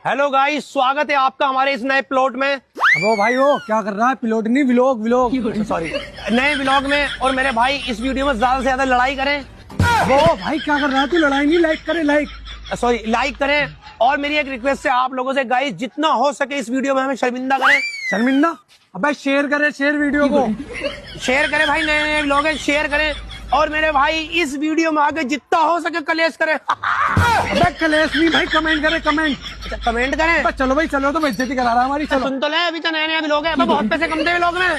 Hello guys, स्वागत है आपका हमारे इस नए प्लॉट में। अब भाई वो क्या कर रहा है? प्लॉट नहीं, व्लॉग व्लॉग सॉरी, नए व्लॉग में। और मेरे भाई इस वीडियो में ज्यादा से ज्यादा लड़ाई करें। वो भाई क्या कर रहा है? तू लड़ाई नहीं, लाइक करे, लाइक सॉरी, लाइक करें। और मेरी एक रिक्वेस्ट है आप लोगों से गाइस, जितना हो सके इस वीडियो में हमें शर्मिंदा करें। शर्मिंदा? अबे शेयर करे, शेयर वीडियो को शेयर करें भाई, नए नए व्लॉग है, शेयर करें। और मेरे भाई इस वीडियो में आगे जितना हो सके कलेश करें। अबे कलेश नहीं भाई, कमेंट करे, कमेंट। अच्छा, कमेंट करें। चलो भाई चलो, तो बेइज्जती करा रहा है हमारी। चलो सुन तो ले, अभी तो नए नए व्लॉग है, बहुत पैसे कमते हैं व्लॉग में।